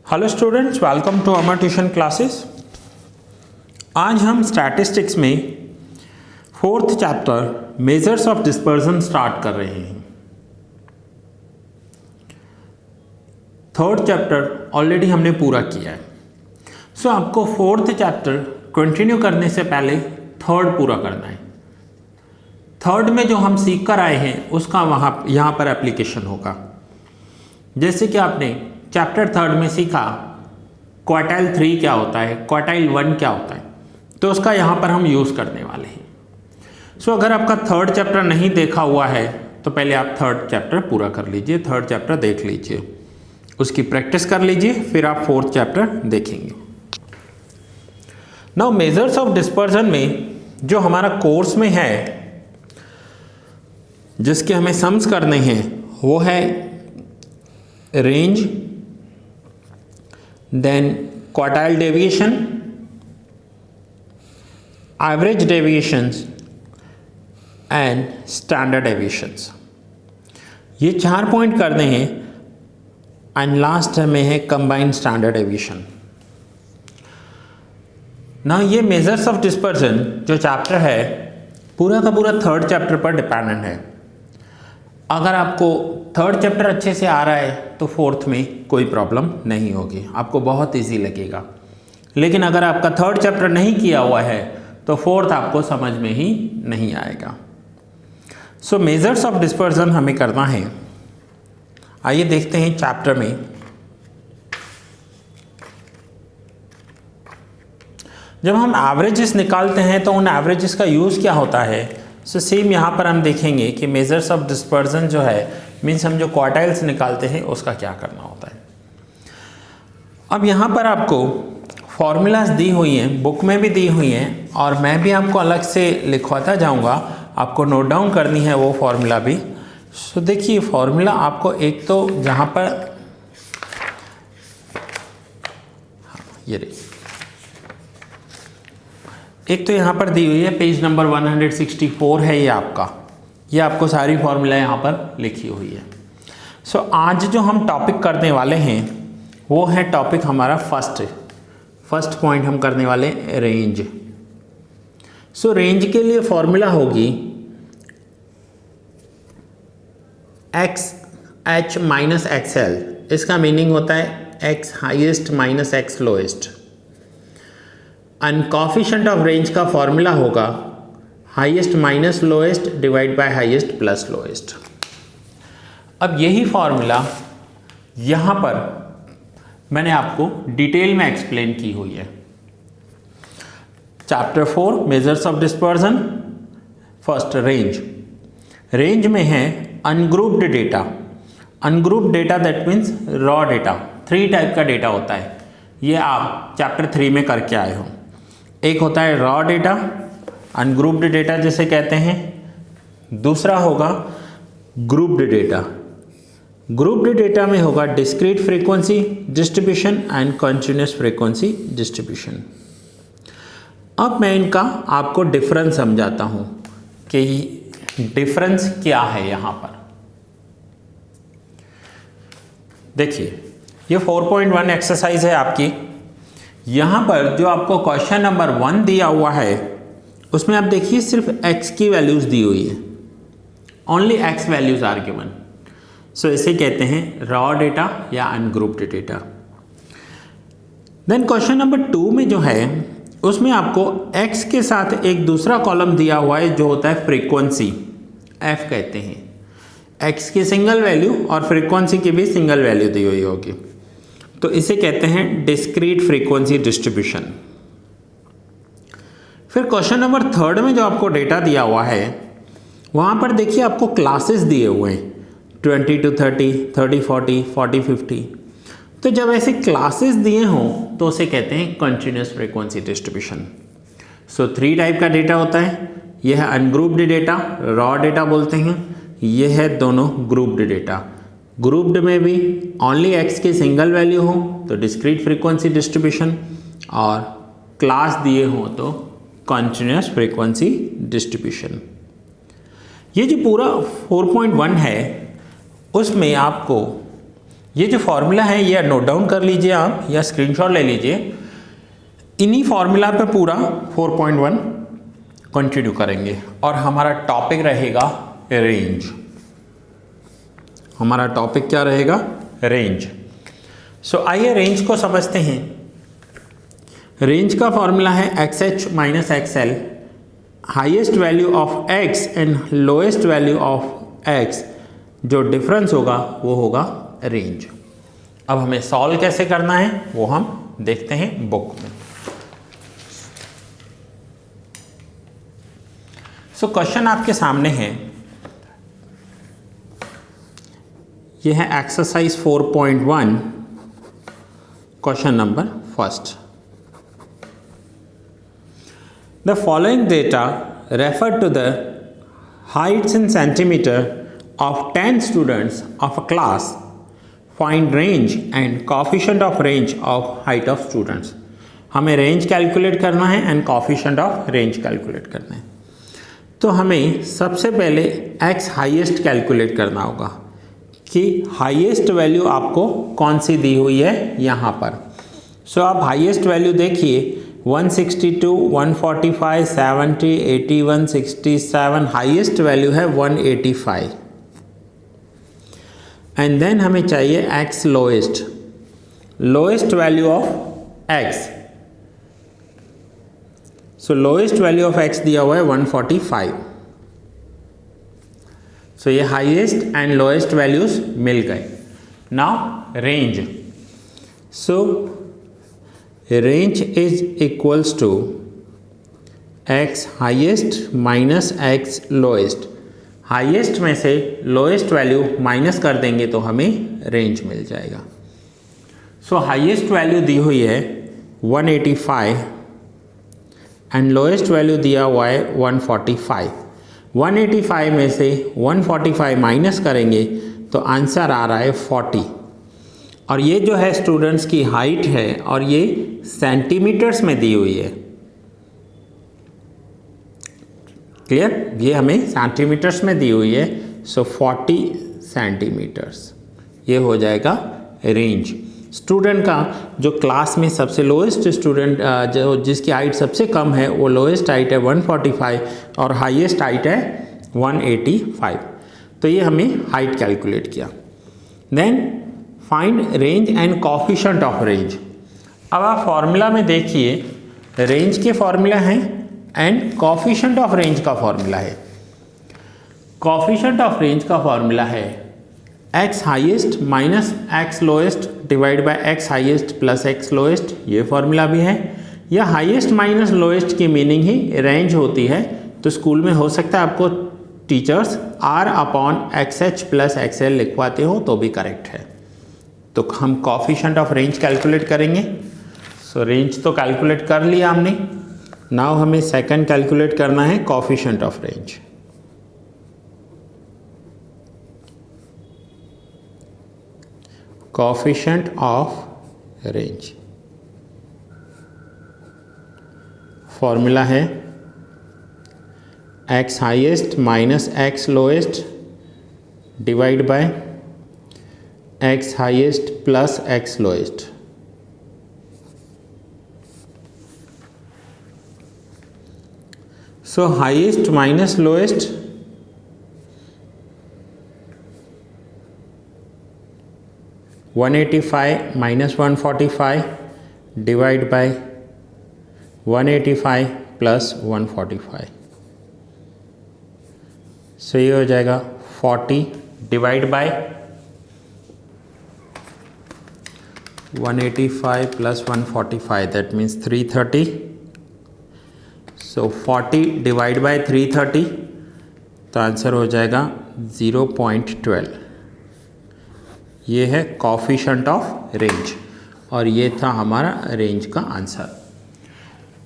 Hello students, welcome to Amar tuition classes. आज हम statistics में fourth chapter measures of dispersion start कर रहे हैं। थर्ड चैप्टर ऑलरेडी हमने पूरा किया है। सो आपको फोर्थ चैप्टर कंटिन्यू करने से पहले थर्ड पूरा करना है। थर्ड में जो हम सीख कर आए हैं उसका यहाँ पर एप्लीकेशन होगा। जैसे कि आपने चैप्टर थर्ड में सीखा क्वार्टाइल 3 क्या होता है, क्वार्टाइल 1 क्या होता है, तो उसका यहाँ पर हम यूज़ करने वाले हैं। सो अगर आपका थर्ड चैप्टर नहीं देखा हुआ है तो पहले आप थर्ड चैप्टर पूरा कर लीजिए, थर्ड चैप्टर देख लीजिए, उसकी प्रैक्टिस कर लीजिए, फिर आप फोर्थ चैप्टर देखेंगे। नाउ मेजर्स ऑफ डिस्पर्जन में जो हमारा कोर्स में है, जिसके हमें सम्स करने हैं, वो है range, then quartile deviation, average deviations and standard deviations। ये 4 पॉइंट करने हैं एंड लास्ट में है कंबाइंड स्टैंडर्ड डेविएशन। ना ये मेजर्स ऑफ डिस्पर्जन जो चैप्टर है पूरा का पूरा थर्ड चैप्टर पर डिपेंडेंट है। अगर आपको थर्ड चैप्टर अच्छे से आ रहा है तो फोर्थ में कोई प्रॉब्लम नहीं होगी, आपको बहुत इजी लगेगा। लेकिन अगर आपका थर्ड चैप्टर नहीं किया हुआ है तो फोर्थ आपको समझ में ही नहीं आएगा। सो मेजर्स ऑफ डिस्पर्जन हमें करना है। आइए देखते हैं चैप्टर में। जब हम एवरेजेस निकालते हैं तो उन एवरेजेस का यूज़ क्या होता है। सो सेम यहाँ पर हम देखेंगे कि मेजर्स ऑफ डिस्पर्जन जो है, मीन्स हम जो क्वार्टाइल्स निकालते हैं उसका क्या करना होता है। अब यहाँ पर आपको फॉर्मूलाज दी हुई हैं, बुक में भी दी हुई हैं और मैं भी आपको अलग से लिखवाता जाऊँगा, आपको नोट डाउन करनी है वो फॉर्मूला भी। सो देखिए फॉर्मूला आपको एक तो जहाँ पर ये रही, एक तो यहाँ पर दी हुई है, पेज नंबर 164 है ये आपका, ये आपको सारी फॉर्मूला यहाँ पर लिखी हुई है। सो आज जो हम टॉपिक करने वाले हैं वो है टॉपिक हमारा फर्स्ट पॉइंट हम करने वाले रेंज। सो रेंज के लिए फॉर्मूला होगी एक्स एच माइनस एक्सएल। इसका मीनिंग होता है x highest minus x lowest. And coefficient of range का फॉर्मूला होगा highest minus lowest divide bye highest plus lowest. अब यही फॉर्मूला यहाँ पर मैंने आपको डिटेल में एक्सप्लेन की हुई है। Chapter 4 measures of dispersion, first range में है ungrouped data. Ungrouped data that means raw data. 3 type का डेटा होता है, ये आप चैप्टर 3 में करके आए हो। एक होता है रॉ डेटा, अनग्रुप्ड डेटा जिसे कहते हैं। दूसरा होगा ग्रुप्ड डेटा। ग्रुप्ड डेटा में होगा discrete frequency distribution and continuous frequency distribution. अब मैं इनका आपको डिफरेंस समझाता हूं कि डिफरेंस क्या है यहाँ पर। देखिए ये 4.1 एक्सरसाइज है आपकी। यहाँ पर जो आपको क्वेश्चन नंबर 1 दिया हुआ है उसमें आप देखिए सिर्फ x की वैल्यूज दी हुई है, only x values are given. So इसे कहते हैं रॉ डेटा या ungrouped data. Then question number 2 में जो है उसमें आपको x के साथ एक दूसरा कॉलम दिया हुआ है जो होता है फ्रीक्वेंसी, f कहते हैं। x की सिंगल वैल्यू और फ्रीक्वेंसी की भी सिंगल वैल्यू दी हुई होगी, तो इसे कहते हैं डिस्क्रीट फ्रीक्वेंसी डिस्ट्रीब्यूशन। फिर क्वेश्चन नंबर 3 में जो आपको डेटा दिया हुआ है वहाँ पर देखिए आपको क्लासेस दिए हुए हैं 20 to 30, 30 40, 40 50। तो जब ऐसे क्लासेस दिए हों तो उसे कहते हैं कंटिन्यूअस फ्रीक्वेंसी डिस्ट्रीब्यूशन। सो 3 टाइप का डेटा होता है। यह है अनग्रुप्ड डेटा, रॉ डेटा बोलते हैं। यह है दोनों ग्रुप्ड डेटा। ग्रुप्ड में भी ओनली x की सिंगल वैल्यू हो तो डिस्क्रीट फ्रीक्वेंसी डिस्ट्रीब्यूशन, और क्लास दिए हो तो कंटिन्यूअस फ्रीक्वेंसी डिस्ट्रीब्यूशन। ये जो पूरा 4.1 है उसमें आपको ये जो फॉर्मूला है ये नोट डाउन कर लीजिए आप या स्क्रीनशॉट ले लीजिए। इन्हीं फॉर्मूला पे पूरा 4.1 कंटिन्यू करेंगे और हमारा टॉपिक रहेगा रेंज। हमारा टॉपिक क्या रहेगा? रेंज। सो आइए रेंज को समझते हैं। रेंज का फॉर्मूला है XH minus XL, highest value of X and lowest value of X, जो डिफरेंस होगा वो होगा रेंज। अब हमें सॉल्व कैसे करना है वो हम देखते हैं बुक में। सो क्वेश्चन आपके सामने है, ये है exercise 4.1, question number first. The following data refer to the heights in centimeter of 10 students of a class. Find range and coefficient of range of height of students. हमें range calculate करना है and coefficient of range calculate करना है। तो हमें सबसे पहले x highest calculate करना होगा कि हाईएस्ट वैल्यू आपको कौन सी दी हुई है यहाँ पर। सो आप हाईएस्ट वैल्यू देखिए 162, 145, 70, 81, 67, हाईएस्ट वैल्यू है 185। एंड देन हमें चाहिए x lowest, lowest value of x। So lowest value of x दिया हुआ है 145। सो ये हाईएस्ट एंड लोएस्ट वैल्यूज मिल गए। Now range. So range is equals to x highest minus x lowest। Highest में से लोएस्ट वैल्यू माइनस कर देंगे तो हमें रेंज मिल जाएगा। सो हाईएस्ट वैल्यू दी हुई है 185 एंड लोएस्ट वैल्यू दिया हुआ है 145। 185 में से 145 माइनस करेंगे तो आंसर आ रहा है 40। और ये जो है स्टूडेंट्स की हाइट है और ये सेंटीमीटर्स में दी हुई है। क्लियर? ये हमें सेंटीमीटर्स में दी हुई है। सो 40 सेंटीमीटर्स ये हो जाएगा रेंज। स्टूडेंट का जो क्लास में सबसे लोएस्ट स्टूडेंट जो जिसकी हाइट सबसे कम है वो लोएस्ट हाइट है 145 और हाईएस्ट हाइट है 185। तो ये हमें हाइट कैलकुलेट किया। Then find range and coefficient of range. अब आप फॉर्मूला में देखिए रेंज के फॉर्मूला हैं एंड कोफिशिएंट ऑफ रेंज का फॉर्मूला है। कोफिशिएंट ऑफ रेंज का फॉर्मूला है x highest minus x lowest divide by x highest plus x lowest. ये फॉर्मूला भी है। या हाईएस्ट माइनस लोएस्ट की मीनिंग ही रेंज होती है। तो स्कूल में हो सकता है आपको टीचर्स R/XH प्लस XL लिखवाते हो तो भी करेक्ट है। तो हम कोफिशिएंट ऑफ रेंज कैलकुलेट करेंगे। सो रेंज तो कैलकुलेट कर लिया हमने। नाउ हमें सेकंड कैलकुलेट करना है coefficient of range. Coefficient of range formula है x highest minus x lowest divide by x highest plus x lowest. So highest minus lowest (185 minus 145) divide by 185 plus 145। सो ये हो जाएगा 40 divide by 185 plus 145, that means 330. So 40 divide by 330 तो answer हो जाएगा 0.12। ये है coefficient of range और ये था हमारा रेंज का आंसर।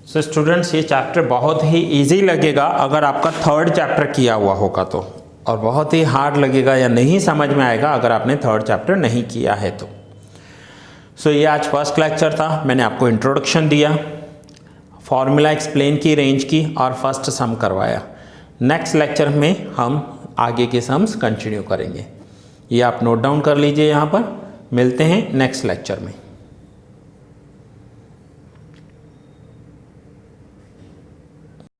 सो स्टूडेंट्स ये चैप्टर बहुत ही इजी लगेगा अगर आपका थर्ड चैप्टर किया हुआ होगा तो, और बहुत ही हार्ड लगेगा या नहीं समझ में आएगा अगर आपने थर्ड चैप्टर नहीं किया है तो। सो ये आज फर्स्ट लेक्चर था। मैंने आपको इंट्रोडक्शन दिया, फॉर्मूला एक्सप्लेन की रेंज की और फर्स्ट सम करवाया। नेक्स्ट लेक्चर में हम आगे के सम्स कंटिन्यू करेंगे। ये आप नोट डाउन कर लीजिए यहाँ पर। मिलते हैं नेक्स्ट लेक्चर में।